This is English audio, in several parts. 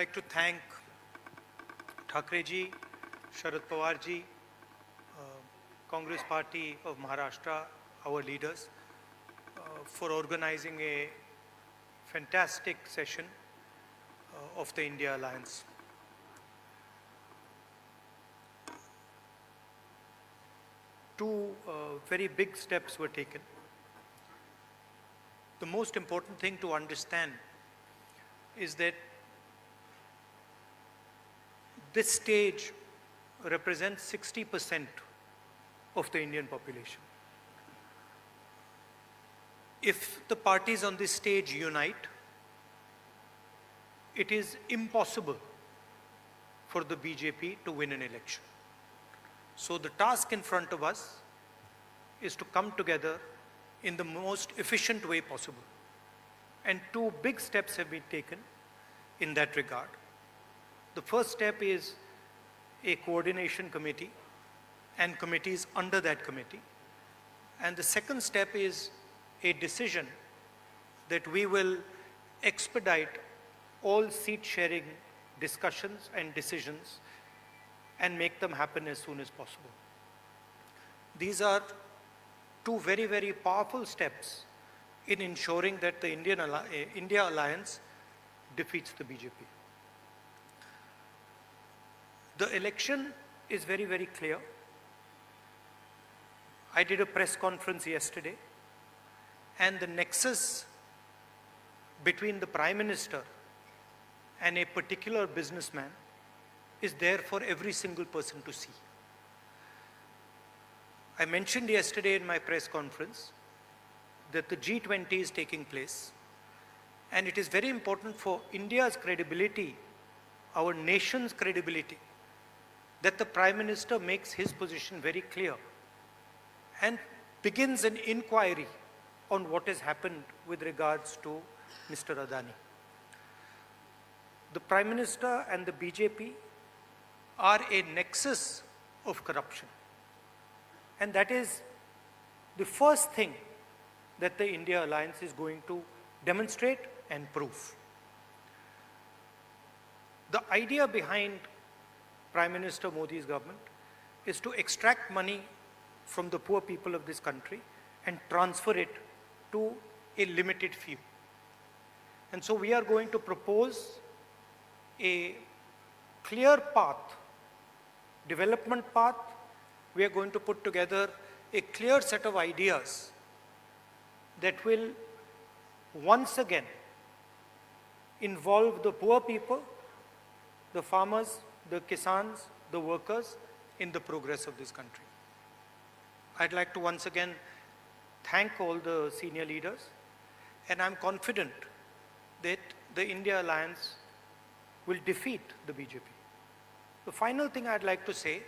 like to thank Thackeray ji, Sharad Pawar ji, Congress Party of Maharashtra, our leaders, for organizing a fantastic session of the India Alliance. Two very big steps were taken. The most important thing to understand is that this stage represents 60% of the Indian population. If the parties on this stage unite, it is impossible for the BJP to win an election. So the task in front of us is to come together in the most efficient way possible. And two big steps have been taken in that regard. The first step is a coordination committee and committees under that committee. And the second step is a decision that we will expedite all seat sharing discussions and decisions and make them happen as soon as possible. These are two very, very powerful steps in ensuring that the India Alliance defeats the BJP. The election is very, very clear. I did a press conference yesterday, and the nexus between the Prime Minister and a particular businessman is there for every single person to see. I mentioned yesterday in my press conference that the G20 is taking place, and it is very important for India's credibility, our nation's credibility, that the Prime Minister makes his position very clear and begins an inquiry on what has happened with regards to Mr. Adani. The Prime Minister and the BJP are a nexus of corruption. And that is the first thing that the India Alliance is going to demonstrate and prove. The idea behind Prime Minister Modi's government is to extract money from the poor people of this country and transfer it to a limited few. And so we are going to propose a clear path, development path. We are going to put together a clear set of ideas that will once again involve the poor people, the farmers, the kisans, the workers in the progress of this country. I'd like to once again thank all the senior leaders, and I'm confident that the India Alliance will defeat the BJP. The final thing I'd like to say,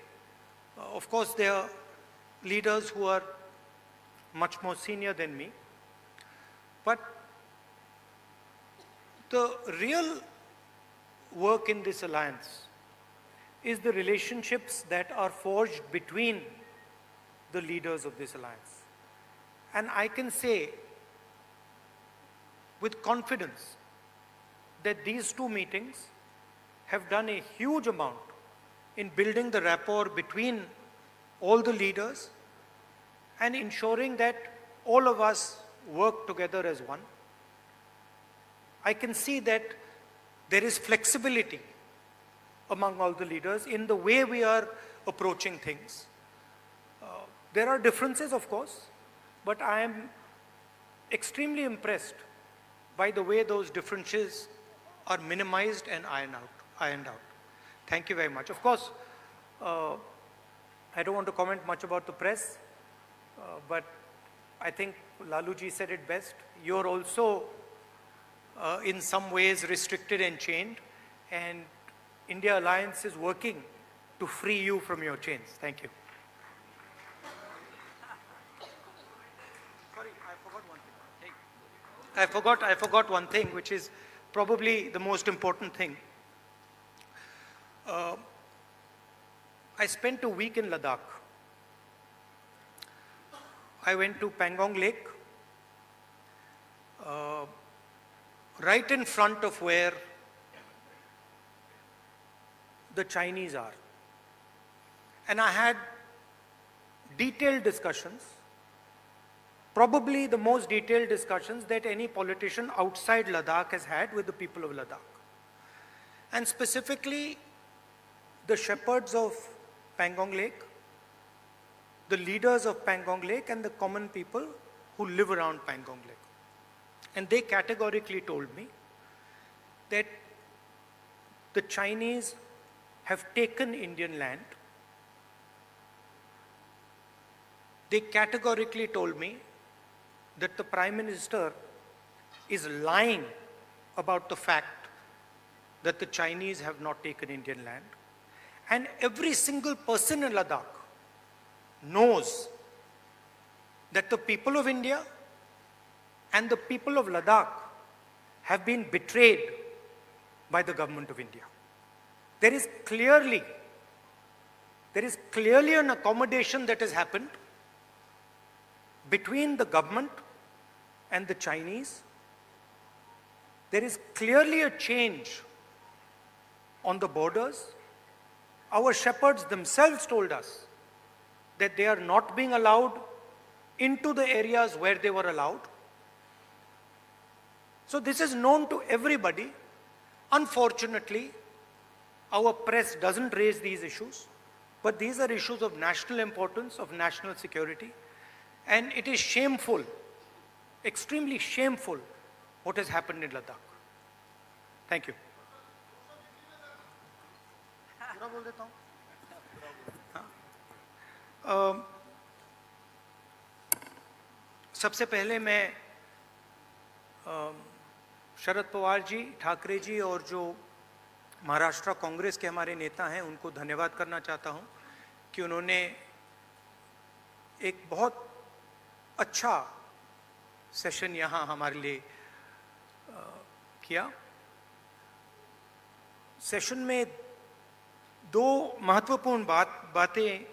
of course, there are leaders who are much more senior than me, but the real work in this alliance is the relationships that are forged between the leaders of this alliance. And I can say with confidence that these two meetings have done a huge amount in building the rapport between all the leaders and ensuring that all of us work together as one. I can see that there is flexibility among all the leaders in the way we are approaching things. There are differences, of course, but I am extremely impressed by the way those differences are minimized and ironed out. Thank you very much. Of course, I don't want to comment much about the press, but I think Laluji said it best. You're also in some ways restricted and chained, and India Alliance is working to free you from your chains. Thank you. Sorry, I forgot one thing. I forgot one thing, which is probably the most important thing. I spent a week in Ladakh. I went to Pangong Lake, right in front of where the Chinese are. And I had detailed discussions, probably the most detailed discussions that any politician outside Ladakh has had with the people of Ladakh. And specifically, the shepherds of Pangong Lake, the leaders of Pangong Lake, and the common people who live around Pangong Lake. And they categorically told me that the Chinese have taken Indian land. They categorically told me that the Prime Minister is lying about the fact that the Chinese have not taken Indian land. And every single person in Ladakh knows that the people of India and the people of Ladakh have been betrayed by the government of India. There is clearly an accommodation that has happened between the government and the Chinese. There is clearly a change on the borders. Our shepherds themselves told us that they are not being allowed into the areas where they were allowed. So this is known to everybody. Unfortunately, our press doesn't raise these issues, but these are issues of national importance, of national security, and it is shameful, extremely shameful, what has happened in Ladakh. Thank you. सबसे पहले मैं शरद पवार जी, ठाकरे जी और जो महाराष्ट्र कांग्रेस के हमारे नेता हैं उनको धन्यवाद करना चाहता हूं कि उन्होंने एक बहुत अच्छा सेशन यहाँ हमारे लिए किया। सेशन में दो महत्वपूर्ण बातें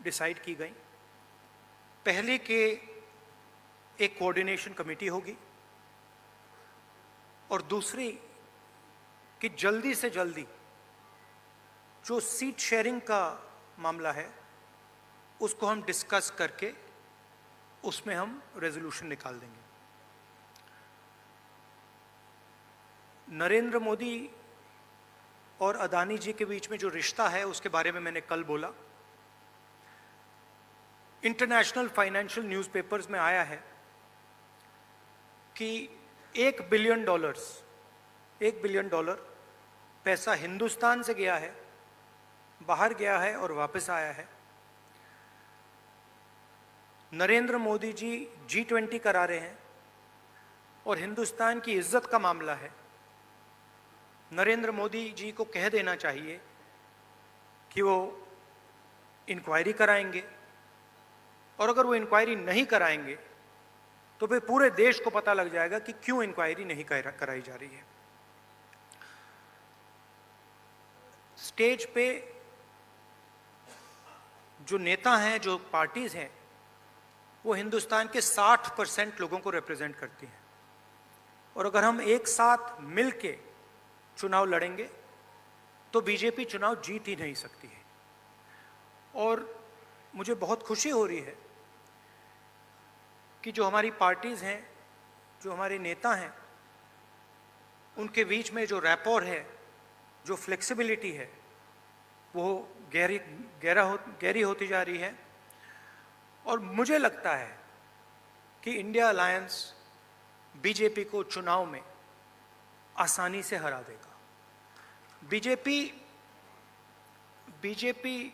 डिसाइड की गई। पहले कि एक कोऑर्डिनेशन कमेटी होगी और दूसरी कि जल्दी से जल्दी जो सीट शेयरिंग का मामला है उसको हम डिस्कस करके उसमें हम रेजोल्यूशन निकाल देंगे। नरेंद्र मोदी और अदानी जी के बीच में जो रिश्ता है उसके बारे में मैंने कल बोला। इंटरनेशनल फाइनेंशियल न्यूज़पेपर्स में आया है कि $1 बिलियन पैसा हिंदुस्तान से गया है, बाहर गया है और वापस आया है। नरेंद्र मोदी जी G20 करा रहे हैं और हिंदुस्तान की इज्जत का मामला है। नरेंद्र मोदी जी को कह देना चाहिए कि वो इंक्वायरी कराएंगे, और अगर वो इंक्वायरी नहीं कराएंगे तो फिर पूरे देश को पता लग जाएगा कि क्यों इंक्वायरी नहीं कराई जा रही है। स्टेज पे जो नेता हैं, जो पार्टीज हैं, वो हिंदुस्तान के 60% लोगों को रिप्रेजेंट करती हैं, और अगर हम एक साथ मिलके चुनाव लड़ेंगे तो बीजेपी चुनाव जीत ही नहीं सकती है। और मुझे बहुत खुशी हो रही है कि जो हमारी पार्टीज हैं, जो हमारे नेता हैं, उनके बीच में जो रैपोर है, जो फ्लेक्सिबिलिटी है, वो गहरी होती जा रही है। और मुझे लगता है कि इंडिया अलायंस बीजेपी को चुनाव में आसानी से हरा देगा। बीजेपी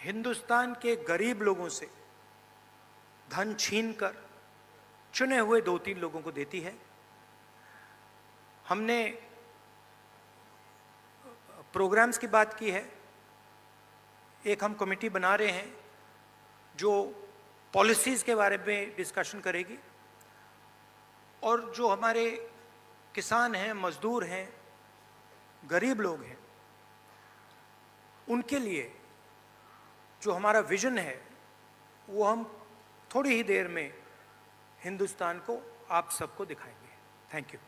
हिंदुस्तान के गरीब लोगों से धन छीनकर चुने हुए 2-3 लोगों को देती है। हमने प्रोग्राम्स की बात की है। एक हम कमेटी बना रहे हैं जो पॉलिसीज़ के बारे में डिस्कशन करेगी, और जो हमारे किसान हैं, मजदूर हैं, गरीब लोग हैं, उनके लिए जो हमारा विजन है वो हम थोड़ी ही देर में हिंदुस्तान को, आप सबको दिखाएंगे। Thank you.